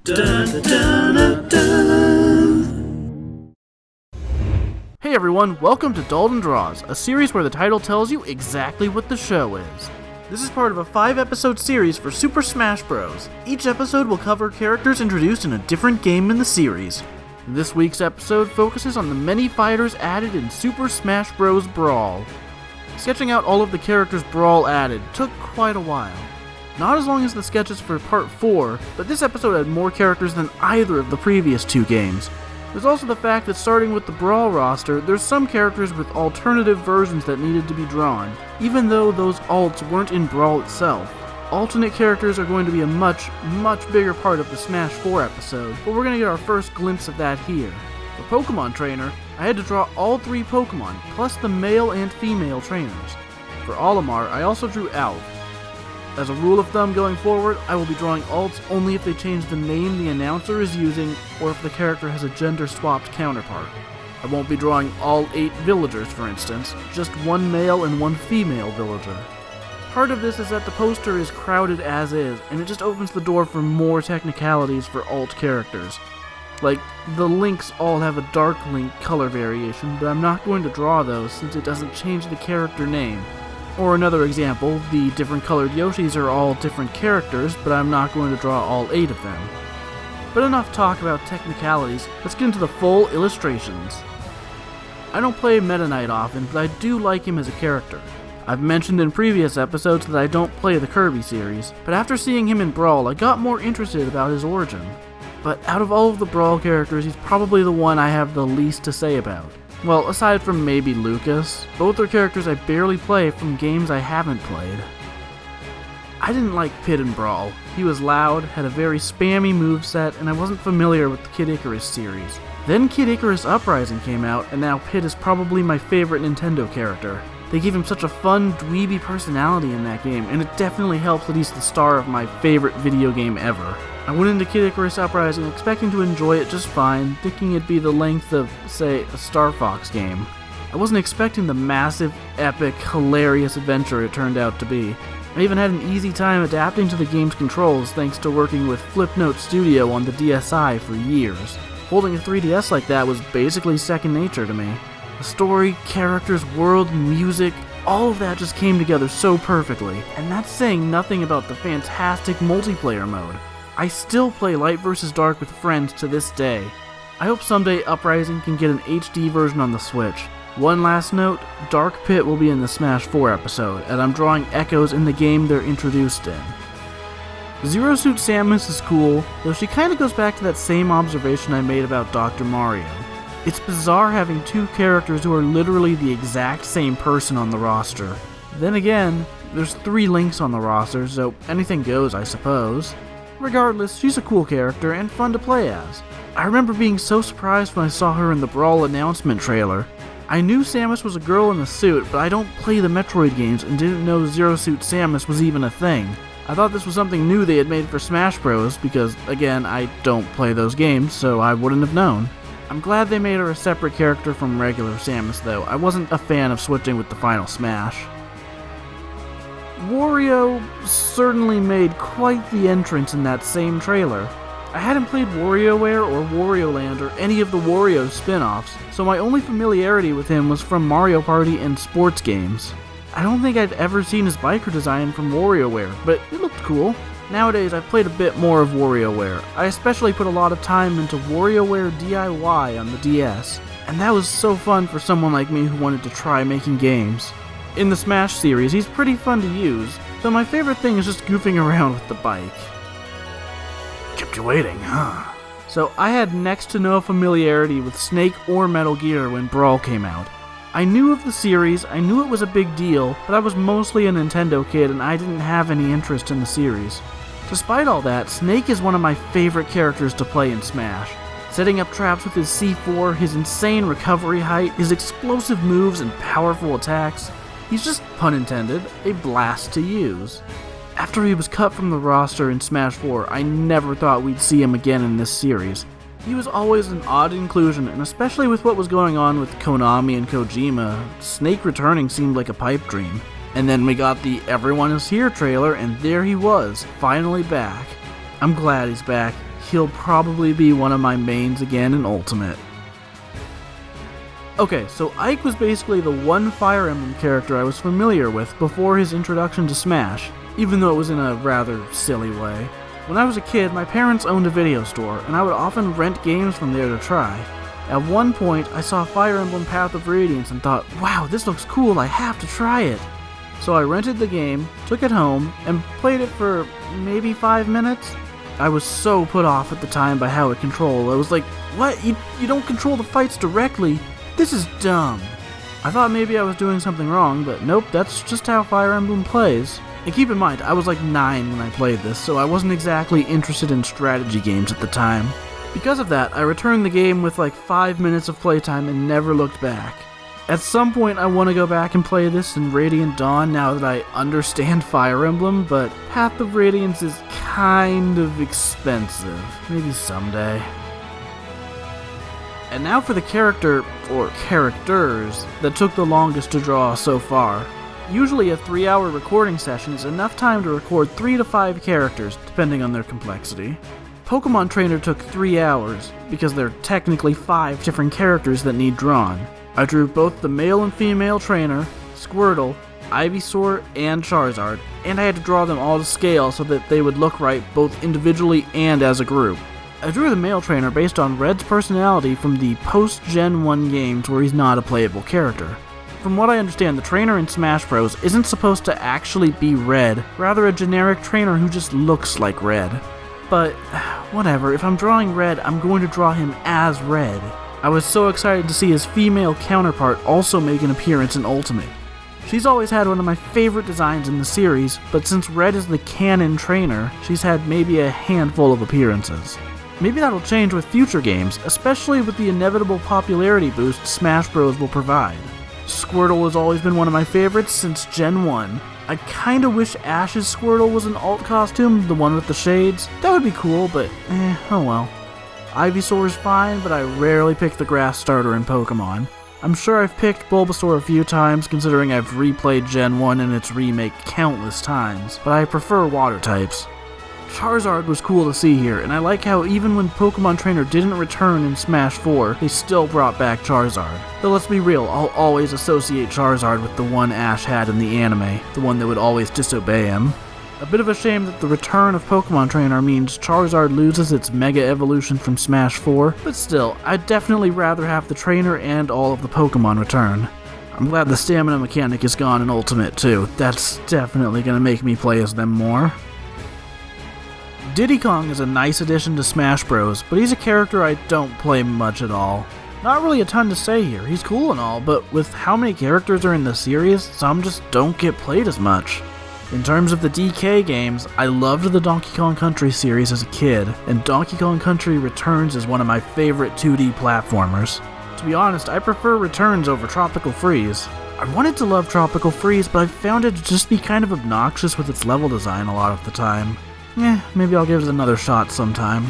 Hey everyone, welcome to Dalton Draws, a series where the title tells you exactly what the show is. This is part of a 5-episode series for Super Smash Bros. Each episode will cover characters introduced in a different game in the series. This week's episode focuses on the many fighters added in Super Smash Bros. Brawl. Sketching out all of the characters Brawl added took quite a while. Not as long as the sketches for Part 4, but this episode had more characters than either of the previous two games. There's also the fact that starting with the Brawl roster, there's some characters with alternative versions that needed to be drawn, even though those alts weren't in Brawl itself. Alternate characters are going to be a much bigger part of the Smash 4 episode, but we're going to get our first glimpse of that here. For Pokemon Trainer, I had to draw all 3 Pokemon, plus the male and female trainers. For Olimar, I also drew Alph. As a rule of thumb going forward, I will be drawing alts only if they change the name the announcer is using or if the character has a gender-swapped counterpart. I won't be drawing all 8 villagers, for instance, just 1 male and 1 female villager. Part of this is that the poster is crowded as is, and it just opens the door for more technicalities for alt characters. Like, the Links all have a Dark Link color variation, but I'm not going to draw those since it doesn't change the character name. Or another example, the different colored Yoshis are all different characters, but I'm not going to draw all 8 of them. But enough talk about technicalities, let's get into the full illustrations. I don't play Meta Knight often, but I do like him as a character. I've mentioned in previous episodes that I don't play the Kirby series, but after seeing him in Brawl, I got more interested about his origin. But out of all of the Brawl characters, he's probably the one I have the least to say about. Well, aside from maybe Lucas, both are characters I barely play from games I haven't played. I didn't like Pit in Brawl. He was loud, had a very spammy moveset, and I wasn't familiar with the Kid Icarus series. Then Kid Icarus Uprising came out, and now Pit is probably my favorite Nintendo character. They gave him such a fun, dweeby personality in that game, and it definitely helps that he's the star of my favorite video game ever. I went into Kid Icarus Uprising expecting to enjoy it just fine, thinking it'd be the length of, say, a Star Fox game. I wasn't expecting the massive, epic, hilarious adventure it turned out to be. I even had an easy time adapting to the game's controls thanks to working with Flipnote Studio on the DSi for years. Holding a 3DS like that was basically second nature to me. The story, characters, world, music, all of that just came together so perfectly, and that's saying nothing about the fantastic multiplayer mode. I still play Light vs. Dark with friends to this day. I hope someday Uprising can get an HD version on the Switch. One last note, Dark Pit will be in the Smash 4 episode, and I'm drawing echoes in the game they're introduced in. Zero Suit Samus is cool, though she kinda goes back to that same observation I made about Dr. Mario. It's bizarre having 2 characters who are literally the exact same person on the roster. Then again, there's 3 Links on the roster, so anything goes, I suppose. Regardless, she's a cool character and fun to play as. I remember being so surprised when I saw her in the Brawl announcement trailer. I knew Samus was a girl in a suit, but I don't play the Metroid games and didn't know Zero Suit Samus was even a thing. I thought this was something new they had made for Smash Bros. Because, again, I don't play those games, so I wouldn't have known. I'm glad they made her a separate character from regular Samus, though. I wasn't a fan of switching with the final Smash. Wario certainly made quite the entrance in that same trailer. I hadn't played WarioWare or Wario Land or any of the Wario spin-offs, so my only familiarity with him was from Mario Party and sports games. I don't think I'd ever seen his biker design from WarioWare, but it looked cool. Nowadays, I've played a bit more of WarioWare. I especially put a lot of time into WarioWare DIY on the DS, and that was so fun for someone like me who wanted to try making games. In the Smash series, he's pretty fun to use, though my favorite thing is just goofing around with the bike. Kept you waiting, huh? So I had next to no familiarity with Snake or Metal Gear when Brawl came out. I knew of the series, I knew it was a big deal, but I was mostly a Nintendo kid and I didn't have any interest in the series. Despite all that, Snake is one of my favorite characters to play in Smash. Setting up traps with his C4, his insane recovery height, his explosive moves and powerful attacks, he's just, pun intended, a blast to use. After he was cut from the roster in Smash 4, I never thought we'd see him again in this series. He was always an odd inclusion, and especially with what was going on with Konami and Kojima, Snake returning seemed like a pipe dream. And then we got the Everyone Is Here trailer, and there he was, finally back. I'm glad he's back. he'll probably be one of my mains again in Ultimate. Okay, so Ike was basically the one Fire Emblem character I was familiar with before his introduction to Smash, even though it was in a rather silly way. When I was a kid, my parents owned a video store, and I would often rent games from there to try. At one point, I saw Fire Emblem Path of Radiance and thought, wow, this looks cool, I have to try it. So I rented the game, took it home, and played it for maybe 5 minutes. I was so put off at the time by how it controlled. I was like, what? You don't control the fights directly? This is dumb. I thought maybe I was doing something wrong, but nope, that's just how Fire Emblem plays. And keep in mind, I was like 9 when I played this, so I wasn't exactly interested in strategy games at the time. Because of that, I returned the game with like 5 minutes of playtime and never looked back. At some point I want to go back and play this in Radiant Dawn now that I understand Fire Emblem, but Path of Radiance is kind of expensive. Maybe someday. And now for the character, or characters, that took the longest to draw so far. Usually a 3-hour recording session is enough time to record 3 to 5 characters, depending on their complexity. Pokemon Trainer took 3 hours, because there are technically 5 different characters that need drawn. I drew both the male and female trainer, Squirtle, Ivysaur, and Charizard, and I had to draw them all to scale so that they would look right both individually and as a group. I drew the male trainer based on Red's personality from the post-Gen 1 games where he's not a playable character. From what I understand, the trainer in Smash Bros. Isn't supposed to actually be Red, rather a generic trainer who just looks like Red. But, whatever, if I'm drawing Red, I'm going to draw him as Red. I was so excited to see his female counterpart also make an appearance in Ultimate. She's always had one of my favorite designs in the series, but since Red is the canon trainer, she's had maybe a handful of appearances. Maybe that'll change with future games, especially with the inevitable popularity boost Smash Bros. Will provide. Squirtle has always been one of my favorites since Gen 1. I kinda wish Ash's Squirtle was an alt costume, the one with the shades. That would be cool, but oh well. Ivysaur is fine, but I rarely pick the grass starter in Pokemon. I'm sure I've picked Bulbasaur a few times, considering I've replayed Gen 1 and its remake countless times, but I prefer water types. Charizard was cool to see here, and I like how even when Pokemon Trainer didn't return in Smash 4, they still brought back Charizard. Though let's be real, I'll always associate Charizard with the one Ash had in the anime, the one that would always disobey him. A bit of a shame that the return of Pokemon Trainer means Charizard loses its Mega Evolution from Smash 4, but still, I'd definitely rather have the trainer and all of the Pokemon return. I'm glad the stamina mechanic is gone in Ultimate too, that's definitely gonna make me play as them more. Diddy Kong is a nice addition to Smash Bros, but he's a character I don't play much at all. Not really a ton to say here, he's cool and all, but with how many characters are in the series, some just don't get played as much. In terms of the DK games, I loved the Donkey Kong Country series as a kid, and Donkey Kong Country Returns is one of my favorite 2D platformers. To be honest, I prefer Returns over Tropical Freeze. I wanted to love Tropical Freeze, but I found it to just be kind of obnoxious with its level design a lot of the time. Maybe I'll give it another shot sometime.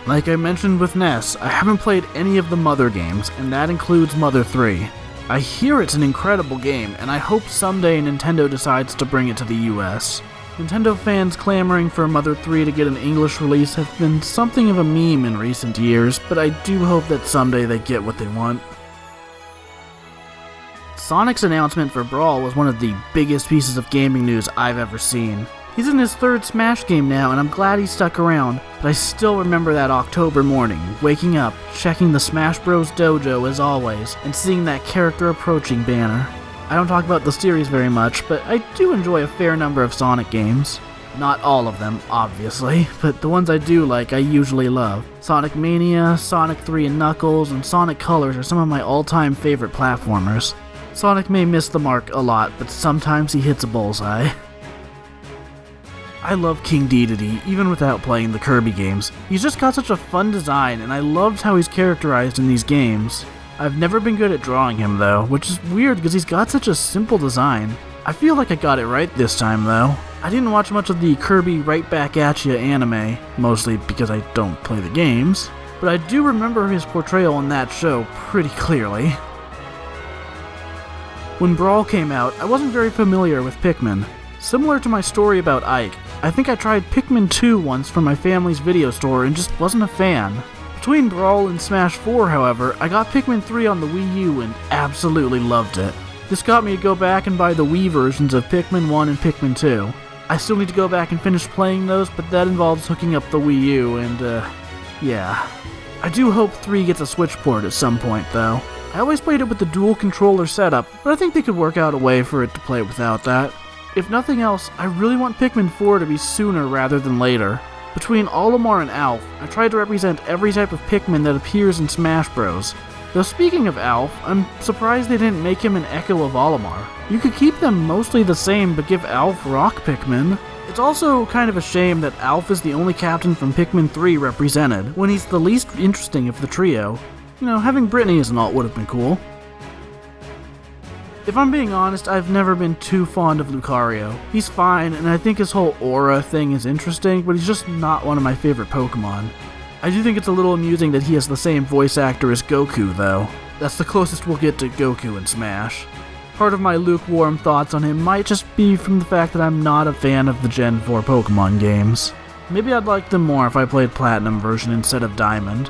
Like I mentioned with Ness, I haven't played any of the Mother games, and that includes Mother 3. I hear it's an incredible game, and I hope someday Nintendo decides to bring it to the US. Nintendo fans clamoring for Mother 3 to get an English release have been something of a meme in recent years, but I do hope that someday they get what they want. Sonic's announcement for Brawl was one of the biggest pieces of gaming news I've ever seen. He's in his 3rd Smash game now, and I'm glad he stuck around, but I still remember that October morning, waking up, checking the Smash Bros. Dojo as always, and seeing that character approaching banner. I don't talk about the series very much, but I do enjoy a fair number of Sonic games. Not all of them, obviously, but the ones I do like I usually love. Sonic Mania, Sonic 3 and Knuckles, and Sonic Colors are some of my all-time favorite platformers. Sonic may miss the mark a lot, but sometimes he hits a bullseye. I love King Dedede, even without playing the Kirby games. He's just got such a fun design, and I loved how he's characterized in these games. I've never been good at drawing him though, which is weird because he's got such a simple design. I feel like I got it right this time though. I didn't watch much of the Kirby Right Back At Ya anime, mostly because I don't play the games, but I do remember his portrayal in that show pretty clearly. When Brawl came out, I wasn't very familiar with Pikmin. Similar to my story about Ike, I think I tried Pikmin 2 once from my family's video store and just wasn't a fan. Between Brawl and Smash 4, however, I got Pikmin 3 on the Wii U and absolutely loved it. This got me to go back and buy the Wii versions of Pikmin 1 and Pikmin 2. I still need to go back and finish playing those, but that involves hooking up the Wii U and, yeah. I do hope 3 gets a Switch port at some point, though. I always played it with the dual controller setup, but I think they could work out a way for it to play without that. If nothing else, I really want Pikmin 4 to be sooner rather than later. Between Olimar and Alph, I tried to represent every type of Pikmin that appears in Smash Bros. Though speaking of Alph, I'm surprised they didn't make him an echo of Olimar. You could keep them mostly the same, but give Alph rock Pikmin. It's also kind of a shame that Alph is the only captain from Pikmin 3 represented, when he's the least interesting of the trio. You know, having Brittany as an alt would have been cool. If I'm being honest, I've never been too fond of Lucario. He's fine, and I think his whole aura thing is interesting, but he's just not one of my favorite Pokemon. I do think it's a little amusing that he has the same voice actor as Goku, though. That's the closest we'll get to Goku in Smash. Part of my lukewarm thoughts on him might just be from the fact that I'm not a fan of the Gen 4 Pokemon games. Maybe I'd like them more if I played Platinum version instead of Diamond.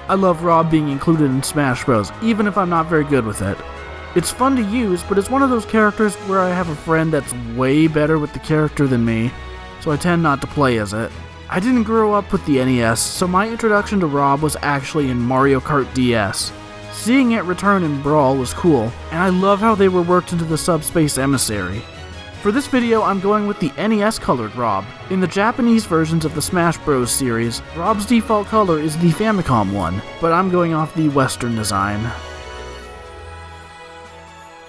I love R.O.B being included in Smash Bros, even if I'm not very good with it. It's fun to use, but it's one of those characters where I have a friend that's way better with the character than me, so I tend not to play as it. I didn't grow up with the NES, so my introduction to R.O.B was actually in Mario Kart DS. Seeing it return in Brawl was cool, and I love how they were worked into the Subspace Emissary. For this video, I'm going with the NES-colored R.O.B. In the Japanese versions of the Smash Bros. Series, R.O.B.'s default color is the Famicom one, but I'm going off the Western design.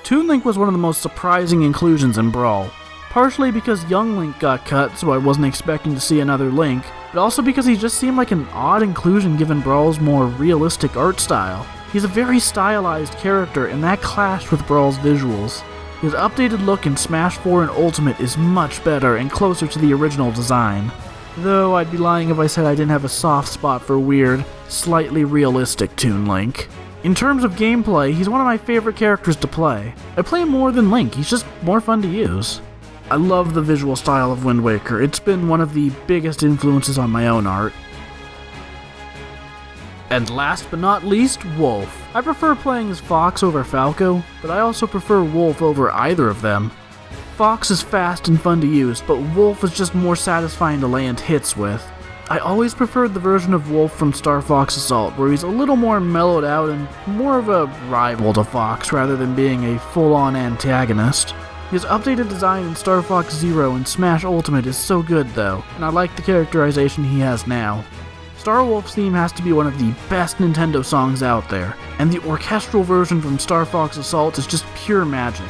Toon Link was one of the most surprising inclusions in Brawl. Partially because young Link got cut, so I wasn't expecting to see another Link, but also because he just seemed like an odd inclusion given Brawl's more realistic art style. He's a very stylized character, and that clashed with Brawl's visuals. His updated look in Smash 4 and Ultimate is much better and closer to the original design. Though I'd be lying if I said I didn't have a soft spot for weird, slightly realistic Toon Link. In terms of gameplay, he's one of my favorite characters to play. I play him more than Link, he's just more fun to use. I love the visual style of Wind Waker. It's been one of the biggest influences on my own art. And last but not least, Wolf. I prefer playing as Fox over Falco, but I also prefer Wolf over either of them. Fox is fast and fun to use, but Wolf is just more satisfying to land hits with. I always preferred the version of Wolf from Star Fox Assault, where he's a little more mellowed out and more of a rival to Fox rather than being a full-on antagonist. His updated design in Star Fox Zero and Smash Ultimate is so good though, and I like the characterization he has now. Star Wolf's theme has to be one of the best Nintendo songs out there, and the orchestral version from Star Fox Assault is just pure magic.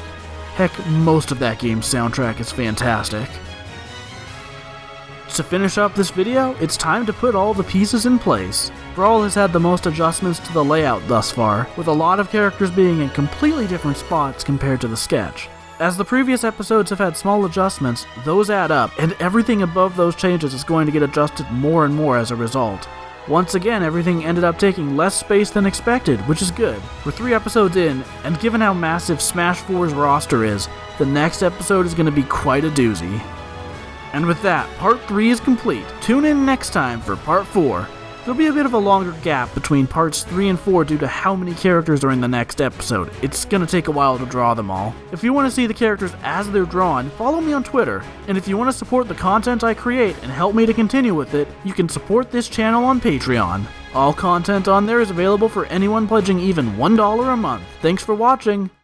Heck, most of that game's soundtrack is fantastic. To finish up this video, it's time to put all the pieces in place. Brawl has had the most adjustments to the layout thus far, with a lot of characters being in completely different spots compared to the sketch. As the previous episodes have had small adjustments, those add up, and everything above those changes is going to get adjusted more and more as a result. Once again, everything ended up taking less space than expected, which is good. We're 3 episodes in, and given how massive Smash 4's roster is, the next episode is going to be quite a doozy. And with that, Part 3 is complete. Tune in next time for Part 4. There'll be a bit of a longer gap between Parts 3 and 4 due to how many characters are in the next episode. It's gonna take a while to draw them all. If you want to see the characters as they're drawn, follow me on Twitter. And if you want to support the content I create and help me to continue with it, you can support this channel on Patreon. All content on there is available for anyone pledging even $1 a month. Thanks for watching!